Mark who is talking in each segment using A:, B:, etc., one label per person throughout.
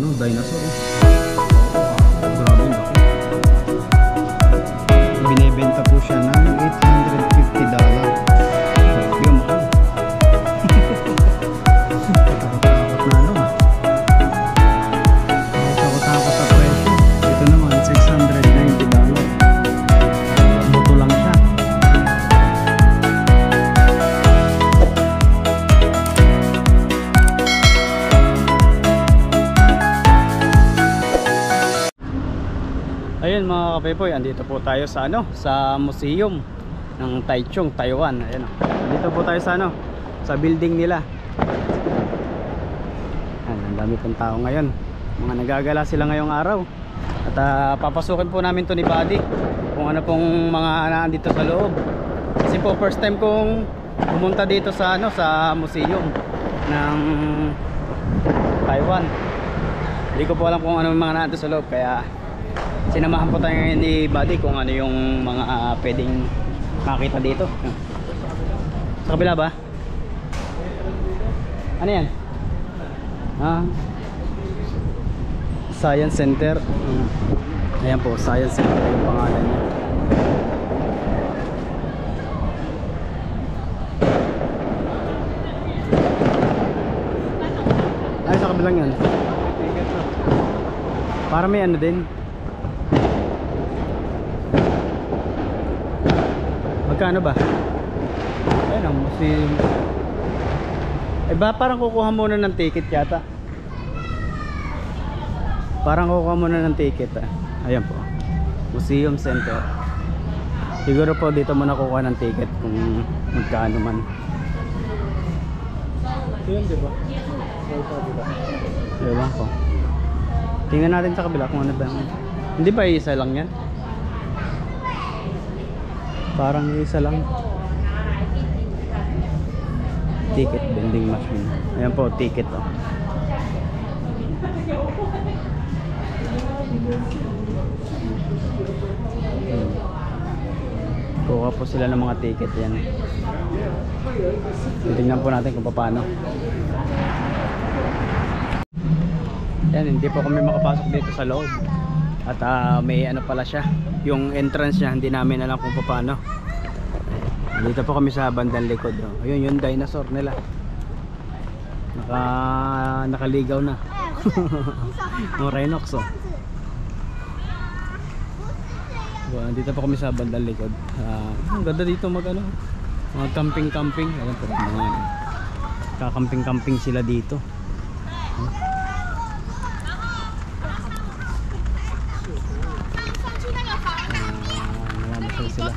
A: ano, dinosaur. Grabe yung laki. Binibenta po siya ng $850. Grabe yung mahal. Takot-takot na ano. Takot-takot na presyo. Ito naman $690. Buto lang siya. Ayun mga kapepoy, andito po tayo sa ano, sa museum ng Taichung, Taiwan. Ayun, andito po tayo sa ano, sa building nila. Ang dami pong tao ngayon. Mga nagagala sila ngayong araw. At papasukin po namin to ni Buddy kung ano pong mga nandito sa loob. Kasi po first time kong pumunta dito sa ano, sa museum ng Taiwan. Hindi ko po alam kung ano mga nandito sa loob, kaya sinamahan po tayo ngayon ni Buddy kung ano yung mga pwedeng makita dito. Sa kabila ba? Ano yan? Science Center. Ayan po, Science Center yung pangalan niya. Ay, sa kabilang yan. Para may ano din. Magkano ba? Ayun ang museum. Eh ba parang kukuha muna ng ticket yata. Parang kukuha muna ng ticket Ayan po, Museum Center. Siguro po dito muna kukuha ng ticket kung magkano man. Yun diba? Ewan ko. Tingnan natin sa kabila kung ano ba. Hindi ba isa lang yan? Parang isa lang. Ticket vending machine. Ayan po, ticket Kuha po sila ng mga ticket yan. Tingnan po natin kung paano. Yan, hindi po kami makapasok dito sa loob. At may ano pala siya, yung entrance niya hindi namin alam kung paano. Dito po kami sa bandang likod. Ayun yung dinosaur nila. Nakaligaw na. Yung rhinox dito po kami sa bandang likod. Ang ganda dito mag ano, mga camping. Ayan po, mga kakamping sila dito. Sila.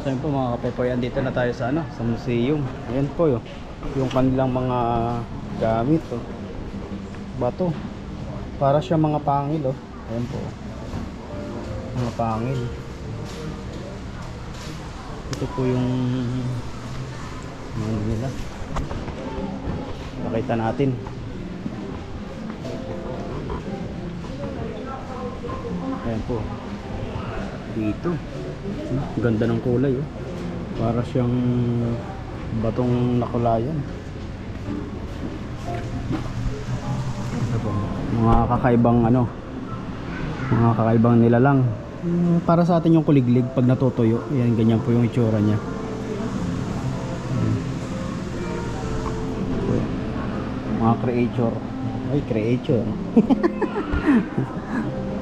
A: So yun po mga kapepoy, andito na tayo sa ano, sa museum. Ayan po yung kanilang mga gamit bato. Para siya mga pangil Ayan po. Mga pangil. Ito po yung ano nila. Pakita natin. Ayan po. Dito. Ganda ng kulay Para siyang batong nakulayan. Ito po. Mga kakaibang ano. Mga kakaibang nilalang. Para sa atin yung kuliglig pag natutuyo. Ayan, ganyan po yung itsura niya. Mga creature. Ay, creature.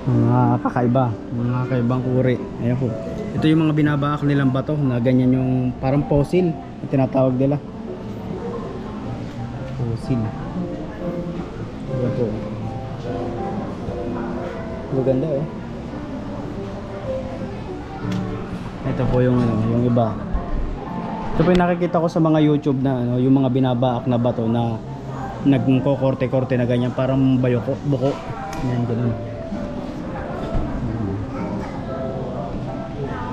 A: Mga kakaibang uri. Ayan po. Ito yung mga binabaak nilang bato na ganyan yung parang fossil na tinatawag nila. Fossil. Ayan po. Maganda Ito po yung ano, yung iba. Ito po yung nakikita ko sa mga YouTube na ano, yung mga binabaak na bato na nagko-korte-korte na ganyan, parang buko. Yan, ganun.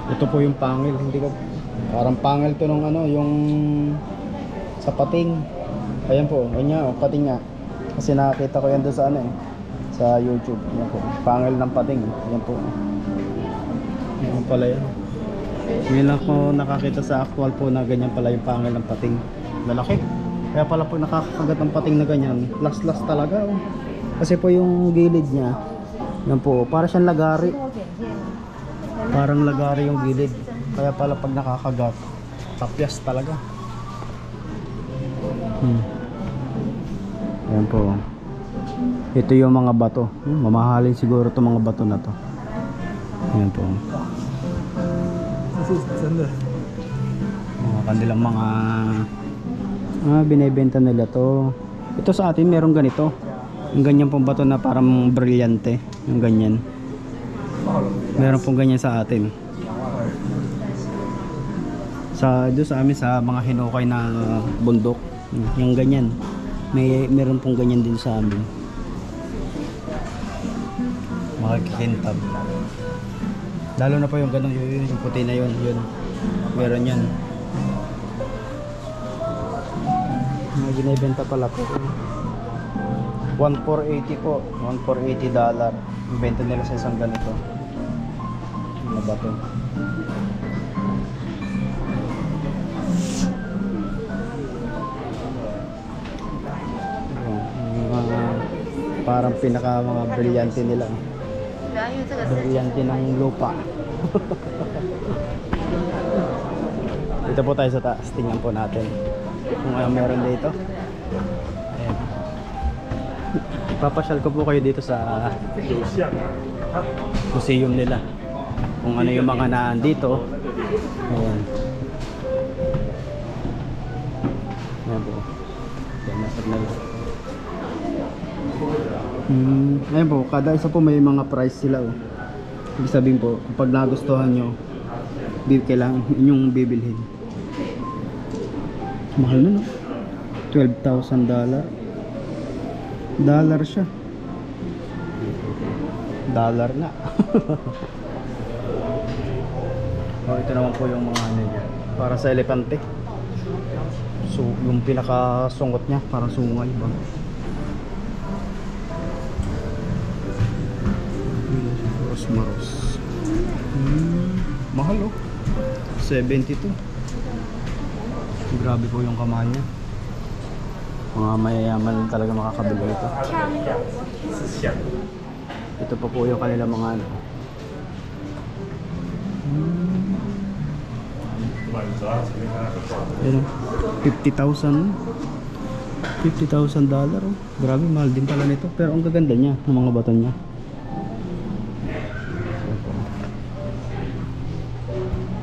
A: Ito po yung pangil, hindi ko parang pangil to nung ano, yung sa pating. Ayan po, ganyan pating nga. Kasi nakita ko yan doon sa ano sa YouTube. Ayan po, pangil ng pating. Ayan po. Ayan pala yan. Ngayon lang po nakakita sa actual po na ganyan pala yung pangil ng pating. Lalaki. Kaya pala po nakakagat ng pating na ganyan. Last talaga. Oh. Kasi po yung gilid niya, yan po, para siyang lagari. Parang lagari yung gilid. Kaya pala pag nakakagat, tapyas talaga. Ayan po. Ito yung mga bato. Mamahalin siguro itong mga bato na to. Ayan po. Mga kanilang mga binibenta nila to. Ito sa atin meron ganito. Yung ganyan pong bato na parang brilyante. Yung ganyan. Meron pong ganyan sa atin. Doon sa amin sa mga hinukay na bundok. Yung ganyan. Meron pong ganyan din sa amin. Makikintab. Lalo na po yung ganun, yung puti na yun. Meron yan. May binibenta pala po. 1,480 po. $1,480. Yung benta nila sa isang ganito. Ano ba to? Parang pinaka mga brilyante nila. Brilyante ng lupa. Dito po tayo sa taas. Tingnan po natin kung ano meron dito. Ayan. Papasyal ko po kayo dito sa museum nila. Kung ano yung mga naandito. Ayan. Ayan po. Ayan, nasa nila. Ayan po, kada isa po may mga price sila. Oh. Ibig sabihin po, kapag nagustuhan nyo, kailangan inyong bibilhin. Mahal na, no? $12,000. Dollar siya. Dollar na. Oh, ito naman po yung mga ano niya. Para sa elepante. So, yung pinakasungot niya, parang sungay ba? Maros. Mahal oh. 72. Grabe po yung kamay niya. Mga mayayaman talaga makakabili ito. Ito pa po yung kanila mga ano. Pero $50,000. $50,000 oh. Grabe, mahal din pala nito. Pero ang gaganda niya, ng mga bato niya.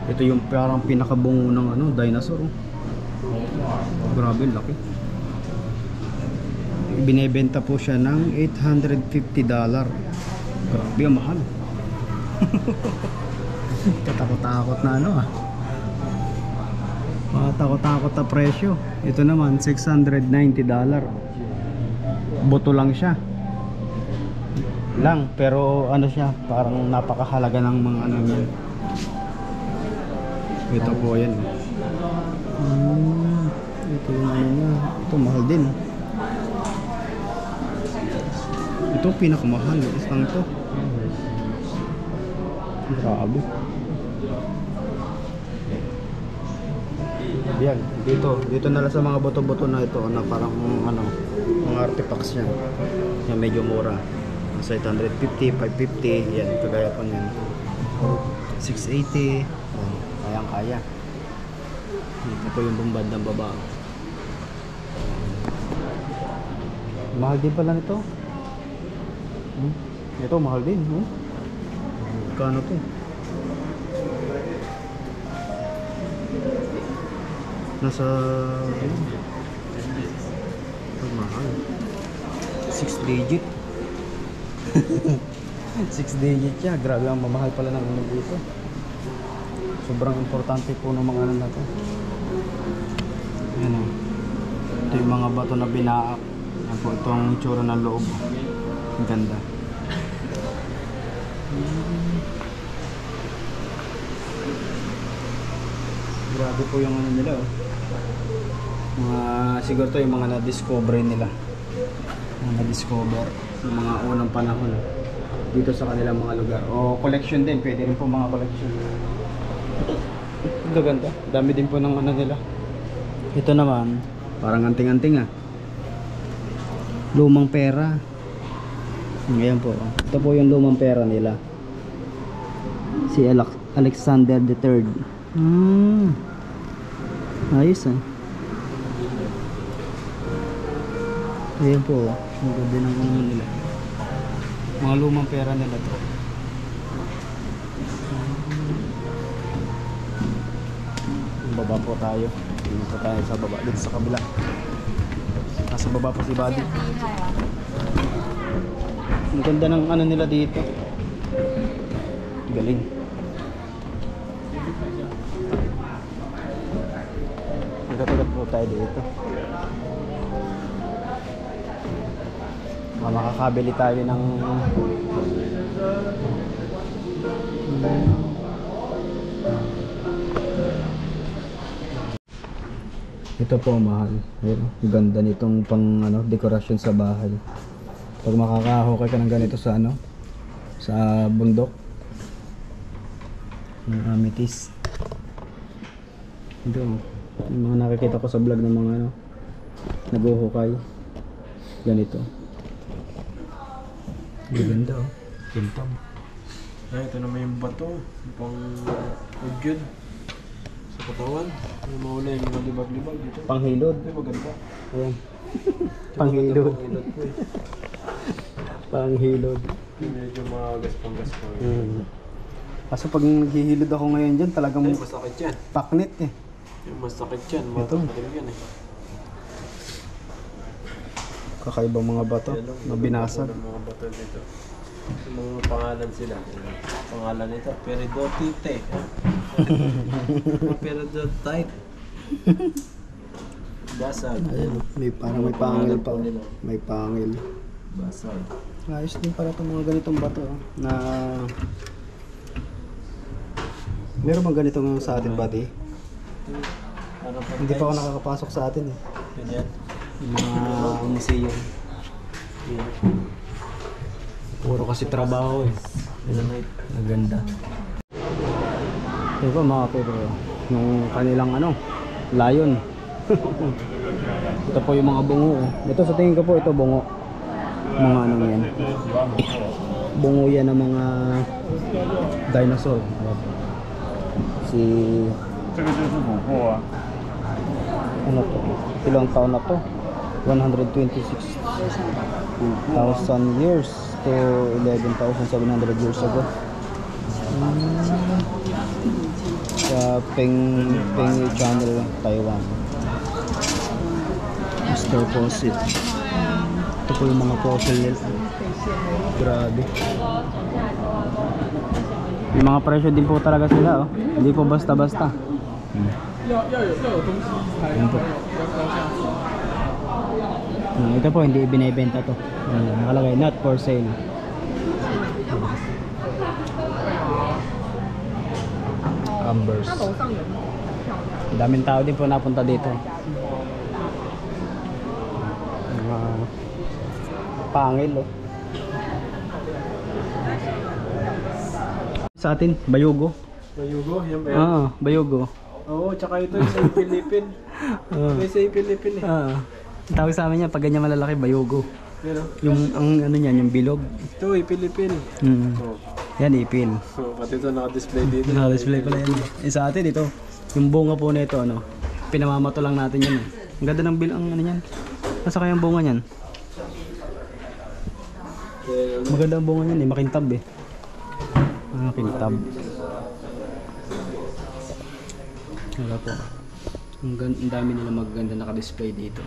A: Ito yung parang pinakabungo ng ano, dinosaur. Oh. Grabe, laki. Binebenta po siya ng $850. Grabe, ang mahal. Katakot-takot na ano ah. Takot-takot na presyo. Ito naman $690. Buto lang siya. Pero ano siya, parang napakahalaga ng mga ano niya. Ito po yan. Ito yung ano niya. Ito mahal din. Ito pinakamahal. Isang ito. Grabe. Yan. Dito na lang sa mga boto-boto na ito na parang ano, mga artifacts niya. Yan medyo mura. Nasa 850, 550. Yan. Kagaya pa niyan. 680. Yan. Kayang-kaya. Dito po yung bumbad ng baba. Mahal din pala nito. Ito mahal din. Kano to? Nasa mahal. 6 digit. 6 digit siya. Grabe ang mamahal pala ng ano dito. Sobrang importante po ng mga ano na to. Ayan o. Ito yung mga bato na binaak. Ayan po itong itsura ng loob. Ang ganda. Grabe po yung ano nila oh. Siguro to yung mga na-discover nila. Mga na-discover yung mga unang panahon dito sa kanilang mga lugar. O collection din. Pwede rin po mga collection. Gaganda. Dami din po ng ano nila. Ito naman, parang anting-anting ah. Lumang pera. Ngayon po. Ito po yung lumang pera nila. Si Alexander III. Ayos ah. Ayan po. Ang ganda ng ano nila. Mga lumang pera nila to. Baba po tayo. Dito po tayo sa baba. Dito sa kabila. Nasa baba po si Buddy. Ang ganda ng ano nila dito. Galing. Agad-agad po tayo dito. Makakabili tayo ng ito po mahal. Ayun, ganda nitong pang ano, dekorasyon sa bahay. Pag makakahukay ka ng ganito sa ano, sa bundok ng amethyst. Ito yung mga nakikita ko sa vlog ng mga ano, naguhukay ganito. Ganda oh. Kintab.
B: Ay, ito naman yung bato. Pang ugyod. Sa katawan. Yung maula yung mga libag-libag dito.
A: Panghilod.
B: Ay, maganda.
A: Ayan. Panghilod.
B: Panghilod po eh.
A: Panghilod.
B: Medyo magaspang-gaspang.
A: Kaso pag naghihilod ako ngayon dyan, talagang
B: Ay, masakit yan.
A: paknit eh.
B: Yung masakit yan.
A: Ito.
B: Matapos yan eh.
A: Kakaibang mga bato na binasag.
B: Yung mga bato dito. Yung mga pangalan sila. Pangalan nito. Peridotite. Peridotite. Basag.
A: Ayun, may parang may pangil pa. May pangil.
B: Basag.
A: Ayos din para itong mga ganitong bato na meron bang ganito ngayon sa atin, Buddy? Hindi pa ako nakakapasok sa atin eh.
B: Ganyan.
A: Yung mga museum. Puro kasi trabaho eh. Maganda. Ito mga pero yung kanilang ano, lion. Ito po yung mga bungo. Ito sa tingin ko po ito bungo. Mga ano yan. Bungo yan ng mga dinosaur. Si ano to? Ilang taon na to? 126,000 years to 11,700 years ago. Sa Peng Channel, Taiwan. Mr. Fossil. Ito po yung mga fossil nila. Grabe. Yung mga presyo din po talaga sila oh. Hindi po basta-basta. Ayan po. Ito po hindi binibenta to. Nakalagay not for sale. Ambers. Daming tao din po napunta dito. Pangil oh. Sa atin, bayugo.
B: Bayugo? Yan ba yan?
A: Bayugo.
B: Oo, tsaka ito yung sa Philippine. May sa Philippine eh.
A: Tawag sa amin yan, pag ganyan malalaki, bayugo.
B: Pero,
A: Yung ang ano niyan, yung bilog.
B: ito eh, Philippine.
A: Oh. Yan, ipil.
B: So, pati ito naka-display dito.
A: Naka-display pala yan. Sa atin ito, yung bunga po nito, ano, pinamamato lang natin yan. Ang ganda ng ang ano yan. Nasa kaya ang bunga niyan? Maganda ang bunga niyan eh, makintab eh. Makintab. Wala po. Ang dami nila maganda naka-display dito.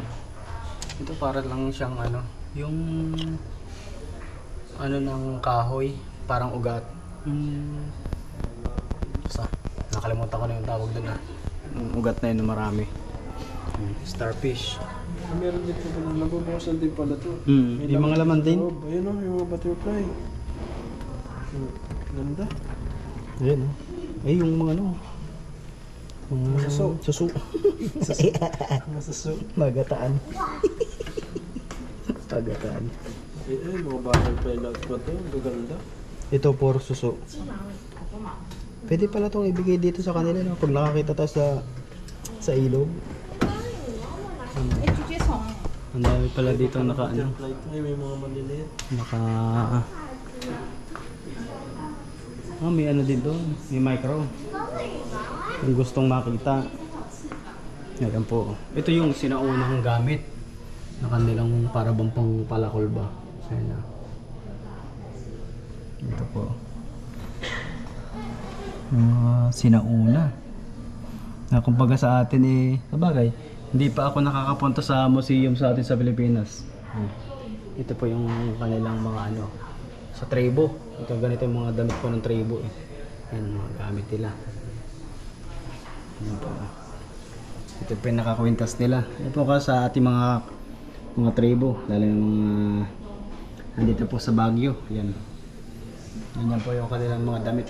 A: Ito para lang siyang ano, yung ano ng kahoy, parang ugat. Nakalimutan ko na yung tawag doon ah. Yung ugat na yun na marami. Starfish.
B: Meron din po pala, nabubukasan din pala ito.
A: Yung mga laman din.
B: Ayun o, yung mga butterfly. Ganda.
A: Ayun oh. Ay yung mga ano.
B: Suso.
A: Suso.
B: Suso.
A: Magataan. Magataan.
B: Mga butterfly lahat pa ito. Ganda.
A: Ito puro suso. Pwede pala itong ibigay dito sa kanila, no? Pag nakakita tayo sa ilog. Ang dami pala dito naka ano.
B: Ay, may mga maliliit.
A: Naka... may ano din doon. May micro. Kung gustong makita. Ayan po. Ito yung sinaunang gamit na kanilang para bang pang palakol ba. Ayan na. Ito po. Sinauna. Na kumbaga sa atin sabagay, hindi pa ako nakakapunta sa museum sa atin sa Pilipinas. Ito po yung kanilang mga ano, sa tribo. Ito ganito yung mga damit po ng tribo Yan mga gamit nila. Yan po. Ito yung pinakakwintas nila. Ito po ka sa ating mga tribo, lalo yung mga nandito po sa Baguio. Yan. Yan po yung kanilang mga damit.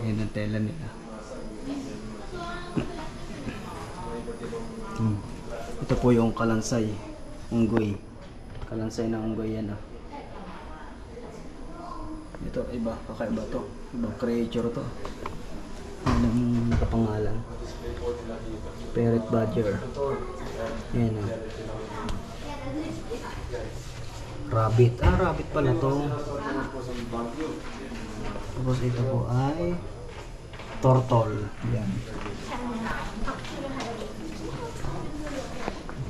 A: Yan ang tela nila. Ito po yung kalansay, unggoy. Kalansay na unggoy yan Ito iba, kakaiba to. Ibang creature to. Yan ang kapangalan. Parrot badger. Yan Rabbit. Rabbit pala to. Tapos ito po ay turtle. Yan.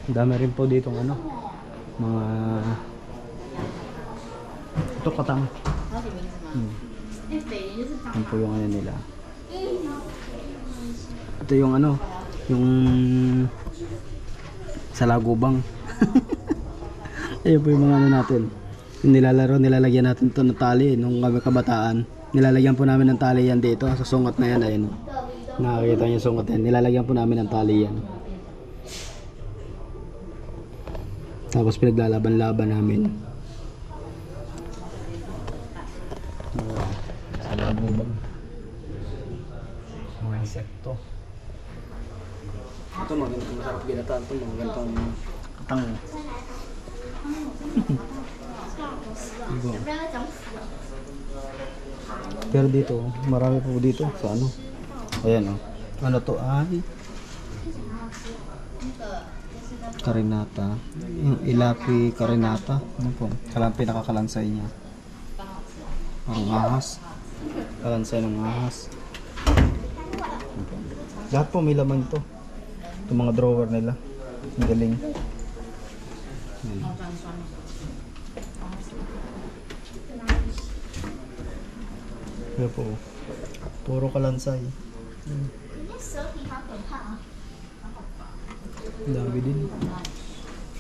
A: Dami rin po dito mga ito katang. Yan po yung ano nila. Ito yung yung sa lagubang. Ayun po yung mga natin. Yung nilalaro, nilalagyan natin ito ng tali nung kami kabataan. Nilalagyan po namin ng tali yan dito sa sungot na yan. Ayun. Nakakita niyo yung sungot yan. Nilalagyan po namin ng tali yan. Tapos pinaglalaban-laban namin. Sa lagubang. Mga insekto. Ito magandang masarap ginataan ito. Mga ganitong katang. Pero dito, marami po dito sa ano. Ayan Ano to ay Carinata. Yung Ilapi Carinata. Ano po? Pinakakalansay niya. Ang ahas. Kalansay ng ahas. Lahat po may laman to. Itong mga drawer nila. Ang galing. Yan po. Puro kalansay. Dami din.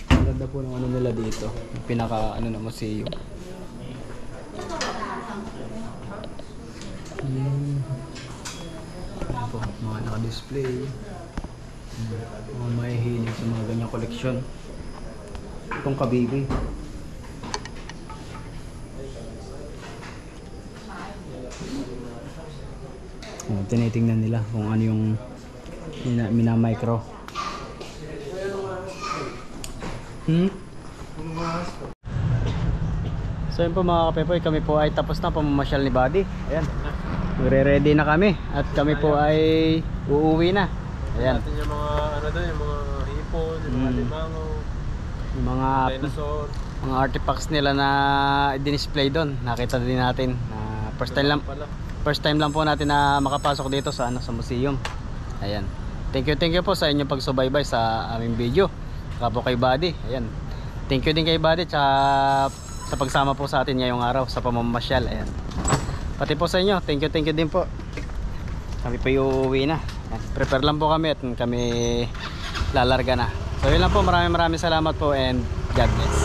A: Ang ganda po ng ano nila dito. Yung pinaka na museum. Yan po. Mga naka-display. Mga mahihilig sa mga ganyang koleksyon. Itong kabibi. Tinitingnan nila kung ano yung mina-micro. So yun po mga kapepoy, kami po ay tapos na pamamasyal ni Buddy. Ayan, magre-ready na kami at kami po ay uuwi na. Ayan.
B: Natin yung mga yung mga hipon, yung mga limango,
A: Yung mga
B: dinosaur,
A: mga artifacts nila na i-display doon. Nakita din natin. First time lang po natin na makapasok dito sa sa museum. Ayan. Thank you po sa inyong pagsubaybay sa aming video. Saka po kay Buddy. Ayan. Thank you din kay Buddy sa pagsama po sa atin ngayong araw sa pamamasyal. Ayan. Pati po sa inyo. Thank you din po. Kami pa uuwi na. Ayan. Prepare lang po kami at kami lalarga na. So yun lang po. Maraming salamat po and God bless.